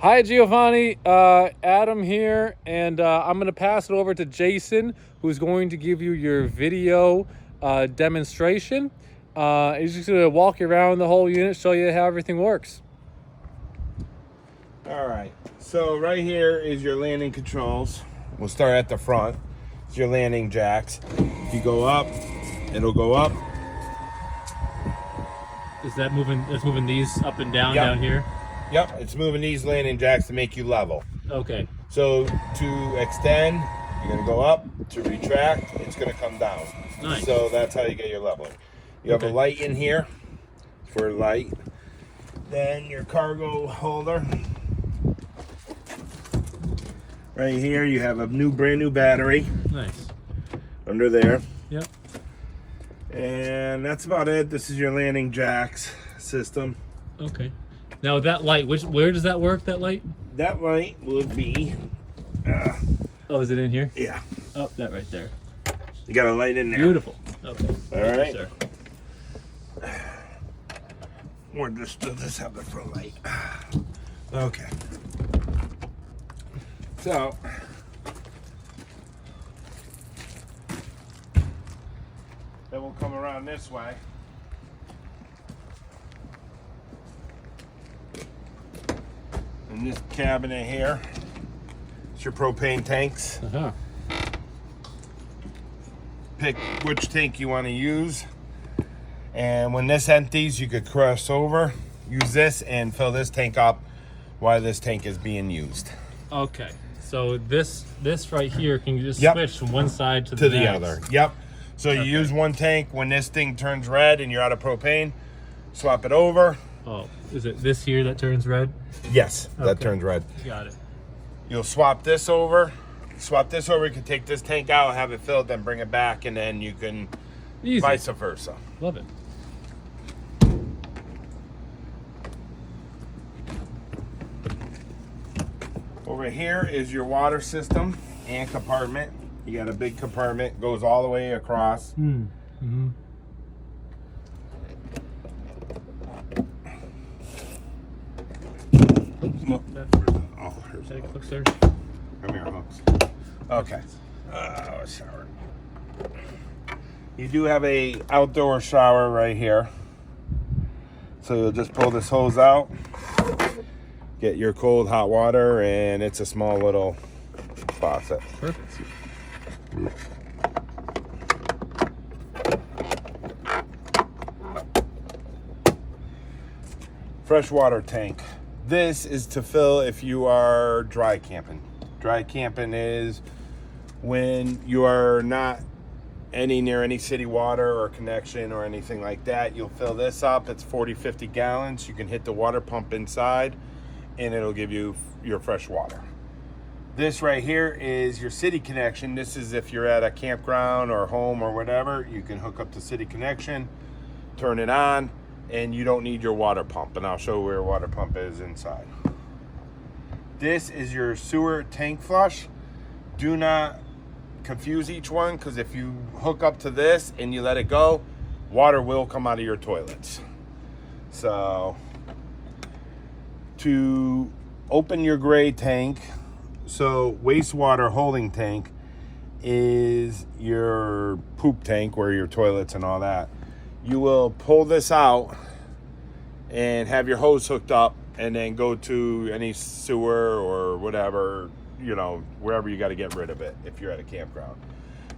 Hi, Giovanni. Adam here, and I'm going to pass it over to Jason, who's going to give you your video demonstration. He's just going to walk you around the whole unit, show you how everything works. All right, so right here is your landing controls. We'll start at the front. It's your landing jacks. If you go up, it'll go up. Is that moving? That's moving these up and down Yep. down here. Yep, it's moving these landing jacks to make you level. Okay. So to extend, you're gonna go up. To retract, it's gonna come down. Nice. So that's how you get your leveling. You have a light in here for light. Then your cargo holder. Right here, you have a brand new battery. Nice. Under there. Yep. And that's about it. This is your landing jacks system. Okay. Now that light, where does that work? That light? That light would be. Oh, is it in here? Yeah. Oh, that right there. You got a light in there. Beautiful. Okay. All right. Sir. Or just this have the front light. Okay. So. Then we'll come around this way. In this cabinet here, it's your propane tanks. Uh-huh. Pick which tank you want to use. And when this empties, you could cross over, use this, and fill this tank up while this tank is being used. Okay. So this right here can you just Yep. switch from one side to To the the next. other. Yep. So you use one tank. When this thing turns red and you're out of propane, swap it over. Oh, is it this here that turns red? Yes, that Okay. turns red. Got it. You'll swap this over. Swap this over. You can take this tank out, have it filled, then bring it back, and then you can Easy. vice versa. Love it. Over here is your water system and compartment. You got a big compartment, goes all the way across. Mm-hmm. Look, oh, Take looks there. come here, hooks. Okay. Shower. You do have a outdoor shower right here. So you'll just pull this hose out, get your cold hot water, and it's a small little faucet. Perfect. Freshwater tank. This is to fill if you are dry camping. Dry camping is when you are not near any city water or connection or anything like that. You'll fill this up. It's 40-50 gallons. You can hit the water pump inside and it'll give you your fresh water. This right here is your city connection. This is if you're at a campground or home or whatever, you can hook up to city connection, turn it on, and you don't need your water pump. And I'll show where your water pump is inside. This is your sewer tank flush. Do not confuse each one, because if you hook up to this and you let it go, water will come out of your toilets. So to open your gray tank, so wastewater holding tank is your poop tank where your toilets and all that. You will pull this out and have your hose hooked up and then go to any sewer or whatever, you know, wherever you got to get rid of it if you're at a campground.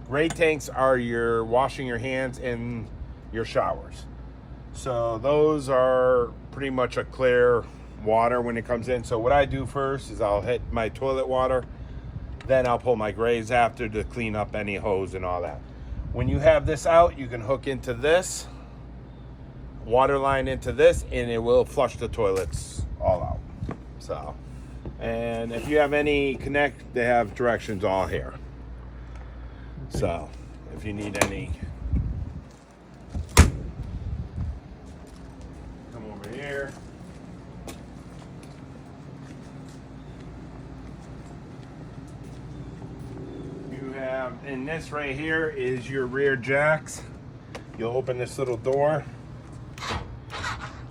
Gray tanks are your washing your hands and your showers. So those are pretty much a clear water when it comes in. So what I do first is I'll hit my toilet water, then I'll pull my grays after to clean up any hose and all that. When you have this out, you can hook into this, water line into this, and it will flush the toilets all out. So, and if you have any connect, they have directions all here. So if you need any, come over here. You have, and this right here is your rear jacks. You'll open this little door.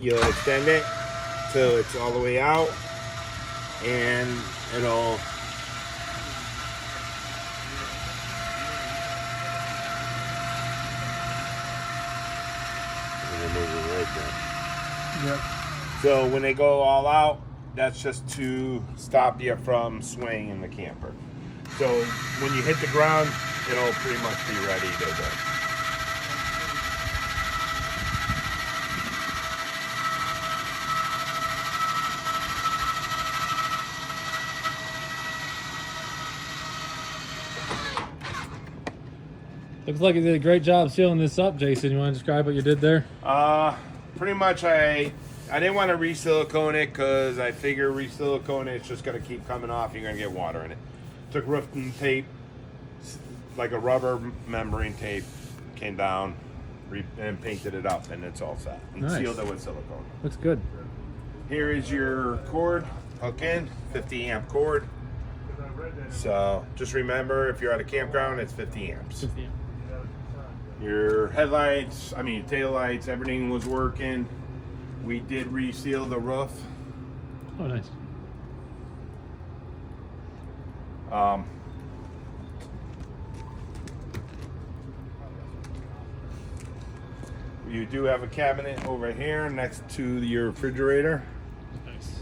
You'll extend it till it's all the way out. and it'll move it right there. Yep. So when they go all out, that's just to stop you from swaying in the camper. So when you hit the ground, it'll pretty much be ready to go. Looks like you did a great job sealing this up, Jason. You want to describe what you did there? Pretty much I didn't want to re-silicone it because I figure re-silicone it's just going to keep coming off. You're going to get water in it. Took roofing tape, like a rubber membrane tape, came down and painted it up, and it's all set. And Nice. Sealed it with silicone. Looks good. Here is your cord, hook in, 50 amp cord. So just remember, if you're at a campground, it's 50 amps. Your headlights, your tail lights, everything was working. We did reseal the roof. Oh, nice. You do have a cabinet over here next to your refrigerator. Nice.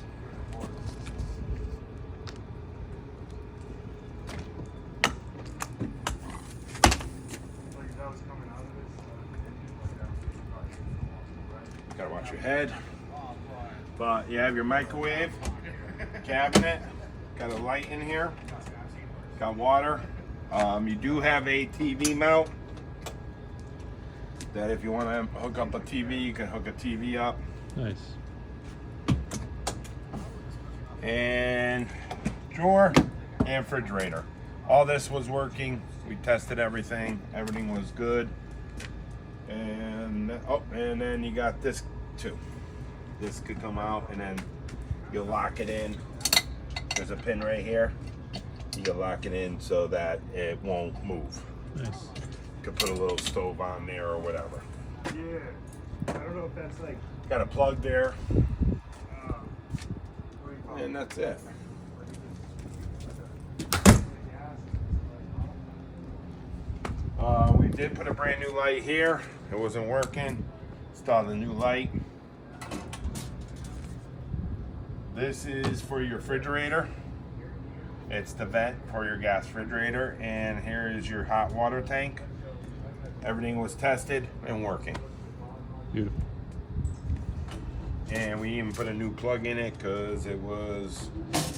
Gotta watch your head. But you have your microwave, cabinet, got a light in here, got water. You do have a TV mount that if you want to hook up a TV, you can hook a TV up. Nice. And drawer and refrigerator. All this was working. We tested everything. Everything was good. And and then you got this too. This could come out and then you'll lock it in. There's a pin right here. You can lock it in so that it won't move. Nice. You could put a little stove on there or whatever. Yeah. I don't know if that's like. Got a plug there. What do you call And that's it. We did put a brand new light here. It wasn't working. Installed a new light. This is for your refrigerator. It's the vent for your gas refrigerator. And here is your hot water tank. Everything was tested and working. Beautiful. And we even put a new plug in it because it was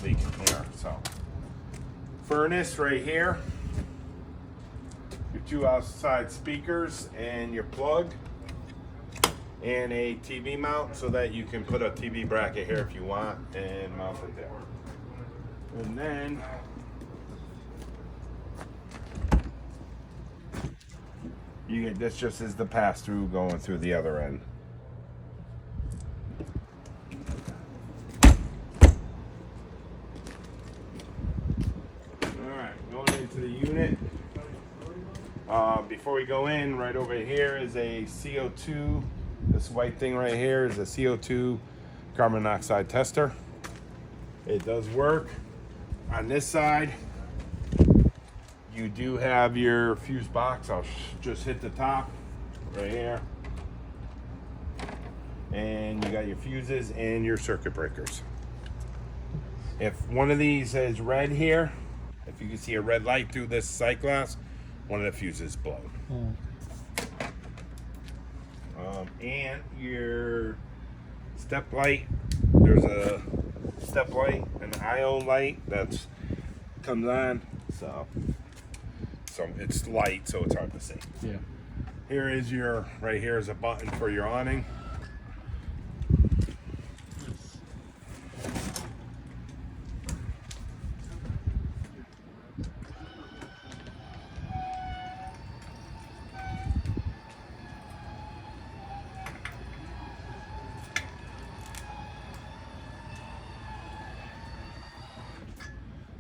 leaking here. So, furnace right here. Your two outside speakers and your plug. And a TV mount so that you can put a TV bracket here if you want and mount it there. And then you get this just as the pass through going through the other end. Alright, going into the unit. Before we go in, right over here is a CO2. This white thing right here is a CO2 carbon monoxide tester. It does work. On this side, you do have your fuse box. I'll just hit the top right here. And you got your fuses and your circuit breakers. If one of these is red here, if you can see a red light through this sight glass, one of the fuses is blown. Oh. And your step light, there's a step light, an ion light that's comes on, so it's light, so it's hard to see. Yeah. Here is your, right here is a button for your awning.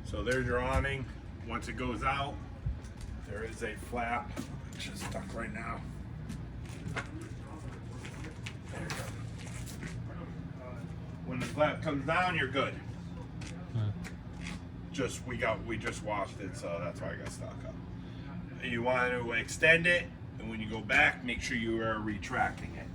So there's your awning. Once it goes out, there is a flap, which is stuck right now. There you go. When the flap comes down, you're good. Nice. we just washed it, so that's why I got stuck up. You want to extend it, and when you go back, make sure you are retracting it.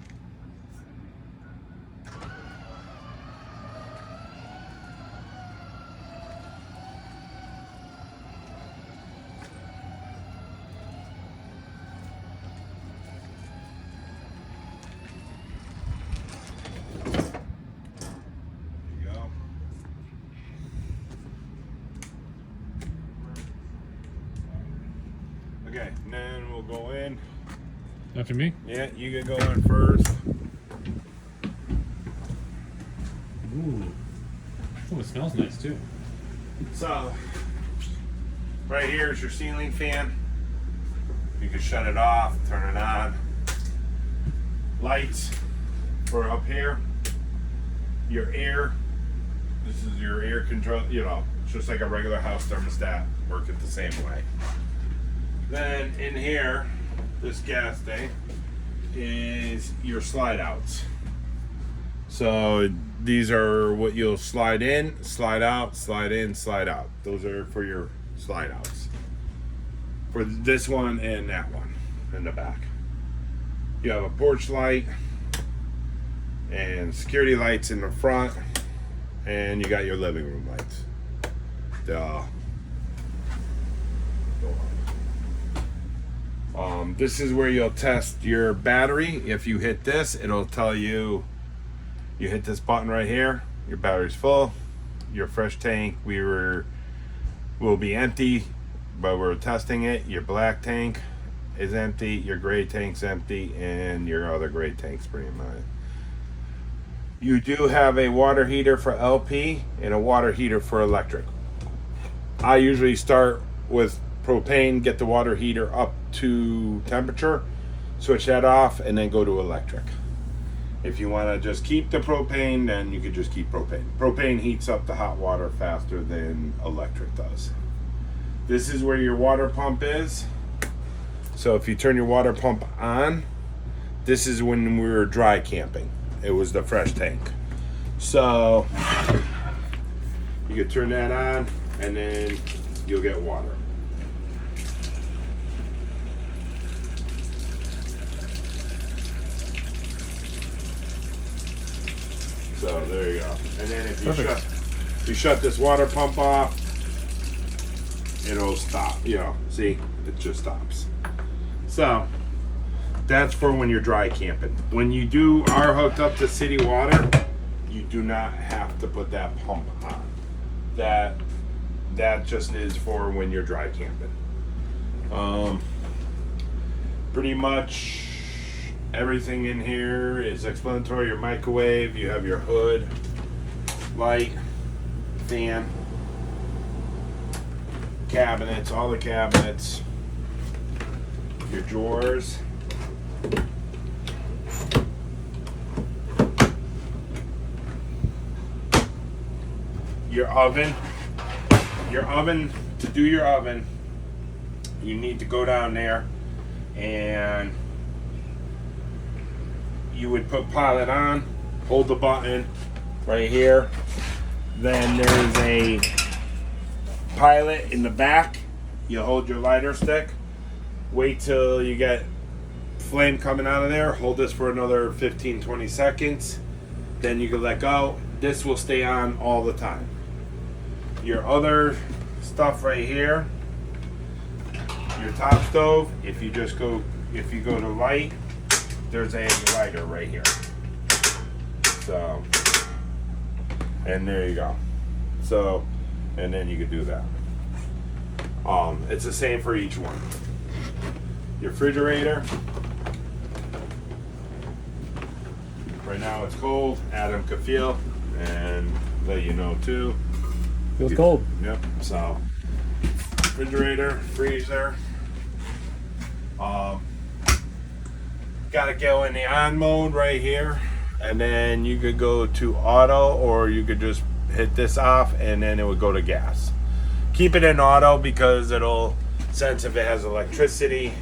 Okay, and then we'll go in. After me? Yeah, you can go in first. Ooh. Oh, it smells nice too. So, right here is your ceiling fan. You can shut it off, turn it on. Lights for up here. Your air. This is your air control, you know, it's just like a regular house thermostat. Work it the same way. Then in here, this gas tank is your slide outs. So these are what you'll slide in, slide out, slide in, slide out. Those are for your slide outs. For this one and that one in the back. You have a porch light and security lights in the front, and you got your living room lights. This is where you'll test your battery. If you hit this, it'll tell you, you hit this button right here, your battery's full. Your fresh tank will be empty, but we're testing it. Your black tank is empty, your gray tank's empty, and your other gray tank's pretty much. You do have a water heater for LP and a water heater for electric. I usually start with propane, get the water heater up to temperature, switch that off, and then go to electric. If you want to just keep the propane, then you could just keep propane. Propane heats up the hot water faster than electric does. This is where your water pump is. So if you turn your water pump on, this is when we were dry camping. It was the fresh tank. So you can turn that on, and then you'll get water. So there you go. And then if you shut this water pump off, it'll stop. You know, see, it just stops. So that's for when you're dry camping. When you are hooked up to city water, you do not have to put that pump on. That just is for when you're dry camping. Pretty much everything in here is explanatory. Your microwave, you have your hood, light, fan, cabinets, all the cabinets, your drawers, your oven. To do your oven, you need to go down there and you would put pilot on, hold the button right here. Then there's a pilot in the back. You hold your lighter stick, wait till you get flame coming out of there, hold this for another 15-20 seconds, then you can let go. This will stay on all the time. Your other stuff right here, your top stove, if you go to light, there's a lighter right here. So, and there you go. So, and then you can do that. It's the same for each one. Your refrigerator. Right now it's cold. Adam could feel and let you know too. Feels cold. Yep. So, refrigerator, freezer. Got to go in the on mode right here, and then you could go to auto, or you could just hit this off, and then it would go to gas. Keep it in auto because it'll sense if it has electricity,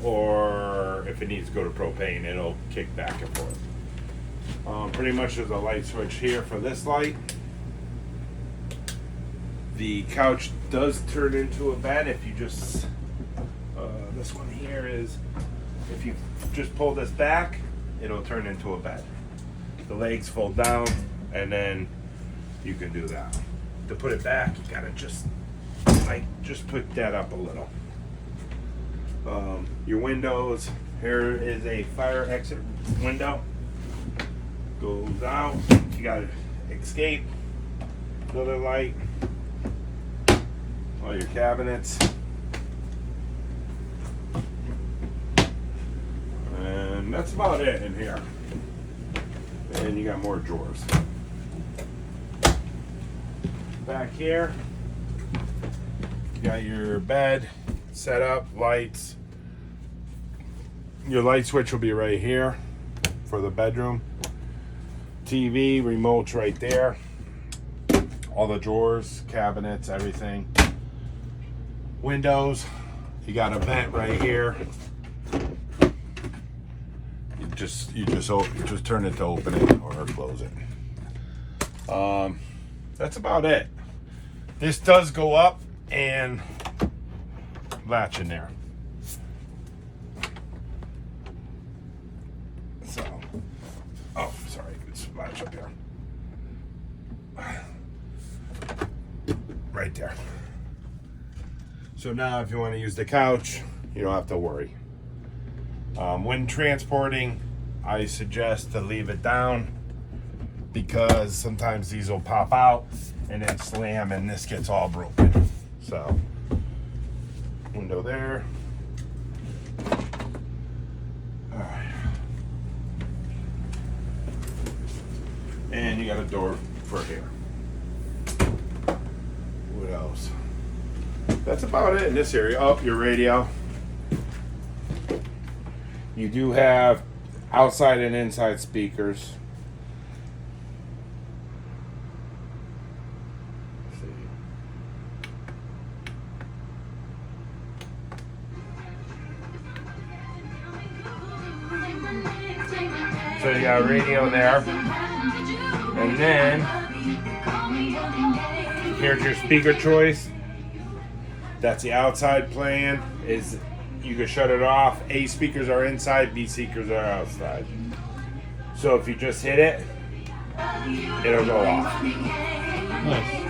or if it needs to go to propane, it'll kick back and forth. Pretty much there's a light switch here for this light. The couch does turn into a bed if you just, this one here is, if you just pull this back, it'll turn into a bed. The legs fold down, and then you can do that. To put it back, you gotta just put that up a little. Your windows, here is a fire exit window. Goes out, you gotta escape, another light, all your cabinets. And that's about it in here. And you got more drawers. Back here, you got your bed set up, lights. Your light switch will be right here for the bedroom. TV, remote's right there. All the drawers, cabinets, everything. Windows, you got a vent right here. You just turn it to open it or close it. That's about it. This does go up and latch in there. So, oh, sorry, it's latch up here. Right there. So now if you want to use the couch, you don't have to worry. When transporting, I suggest to leave it down because sometimes these will pop out and then slam and this gets all broken. So, window there. All right. And you got a door for here. What else? That's about it in this area. Oh, your radio. You do have outside and inside speakers. Let's see. So you got a radio there. And then here's your speaker choice. That's the outside playing. Is you can shut it off. A speakers are inside, B speakers are outside. So if you just hit it, it'll go off. Nice.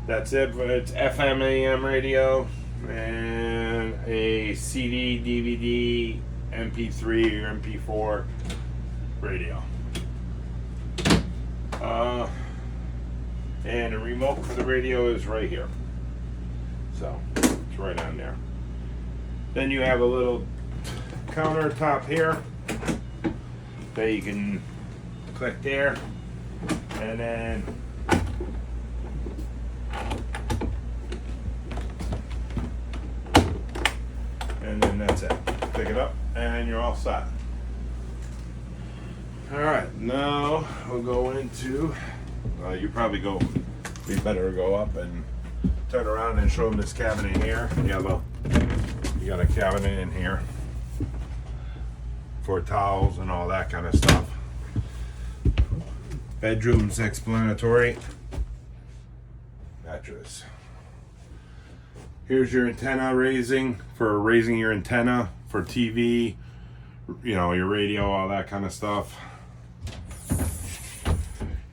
That's it. It's FM, AM radio, and a CD, DVD, MP3 or MP4 radio. And the remote for the radio is right here. So it's right on there. Then you have a little countertop here that you can click there, and then that's it. Pick it up and you're all set. Alright, now we'll go into you probably be better to go up and turn around and show them this cabinet here. You got a cabinet in here for towels and all that kind of stuff. Bedroom's explanatory. Mattress. Here's your antenna raising your antenna for TV, you know, your radio, all that kind of stuff.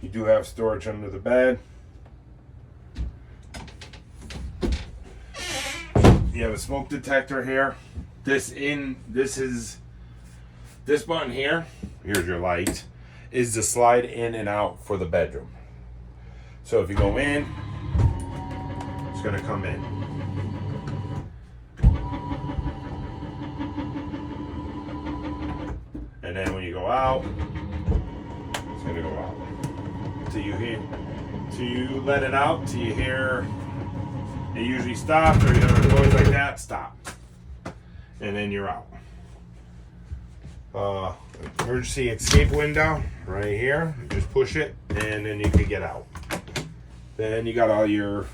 You do have storage under the bed. You have a smoke detector here. This button here, here's your light, is to slide in and out for the bedroom. So if you go in, it's gonna come in. And then when you go out, it's gonna go out. Till you let it out, till you hear it usually stops, or you hear a noise like that, stop. And then you're out. Emergency escape window right here. You just push it and then you can get out. Then you got you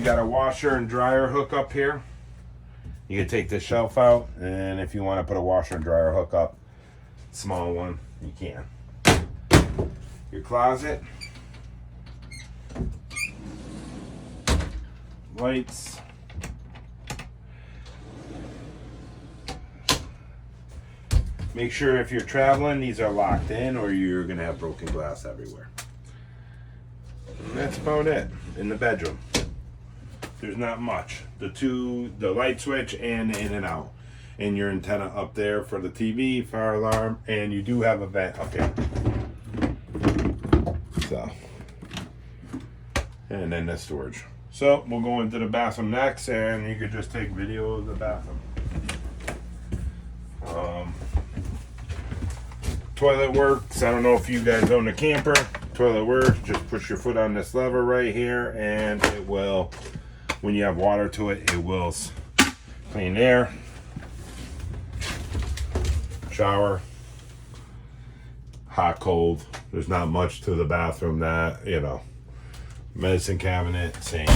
got a washer and dryer hook up here. You can take this shelf out, and if you want to put a washer and dryer hook up, small one, you can. your closet, lights, make sure if you're traveling these are locked in or you're gonna have broken glass everywhere. And that's about it in the bedroom. There's not much. The light switch and in and out, and your antenna up there for the TV, fire alarm, and you do have a vent up here. So, and then the storage. So we'll go into the bathroom next, and you could just take video of the bathroom. Toilet works. I don't know if you guys own a camper. Toilet works. Just push your foot on this lever right here, and it will, when you have water to it, it will clean air. Shower. Hot, cold. There's not much to the bathroom that, you know. Medicine cabinet, sink.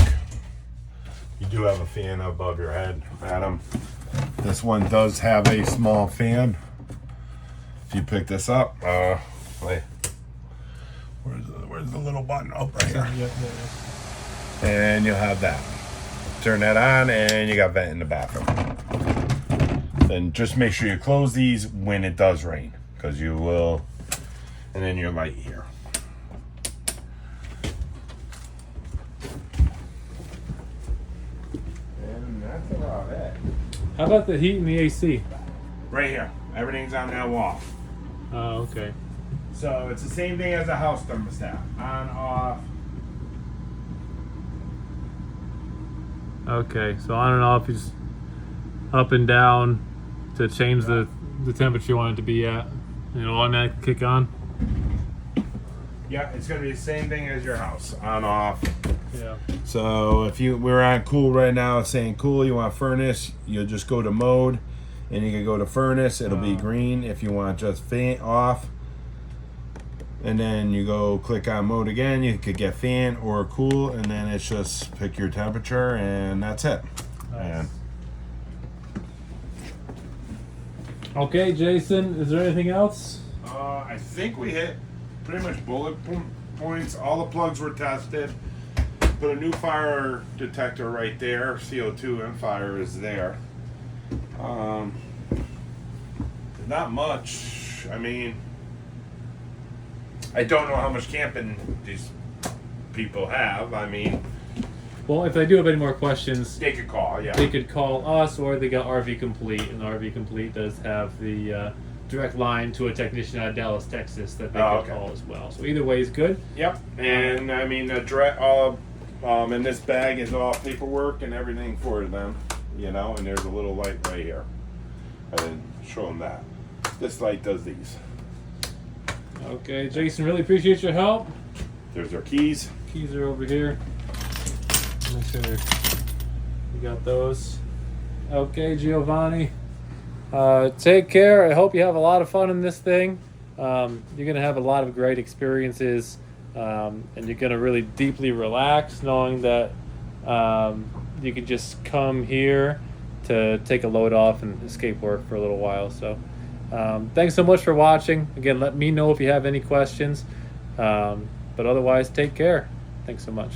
You do have a fan above your head, Adam. This one does have a small fan. If you pick this up, wait. Where's the little button? Oh, right here. And you'll have that. Turn that on, and you got vent in the bathroom. Then just make sure you close these when it does rain, because you will. And then your light here. And that's about it. How about the heat and the AC? Right here. Everything's on that wall. Oh, okay. So it's the same thing as a house thermostat. On, off. Okay, so on and off, you just up and down to change the temperature you want it to be at. And it'll automatically kick on. Yeah, it's gonna be the same thing as your house. On, off. Yeah. So if we're on cool right now, it's saying cool, you want furnace, you'll just go to mode, and you can go to furnace, it'll be green. If you want just fan off, and then you go click on mode again, you could get fan or cool, and then it's just pick your temperature, and that's it. Nice. And Okay, Jason, is there anything else? I think we hit pretty much bullet points. All the plugs were tested. Put a new fire detector right there. CO2 and fire is there. Not much. I mean, I don't know how much camping these people have. I mean, Well, if they do have any more questions, they could call, yeah. they could call us, or they got RV Complete, and RV Complete does have the direct line to a technician out of Dallas, Texas, that they Oh, could okay. call as well. So either way is good. Yep. And I mean, in this bag is all paperwork and everything for them, you know, and there's a little light right here. I didn't show them that. This light does these. Okay, Jason, really appreciate your help. There's their keys. Keys are over here. Make sure you got those. Okay, Giovanni. Take care. I hope you have a lot of fun in this thing. You're going to have a lot of great experiences, and you're going to really deeply relax knowing that you can just come here to take a load off and escape work for a little while. So thanks so much for watching. Again, let me know if you have any questions. But otherwise, take care. Thanks so much.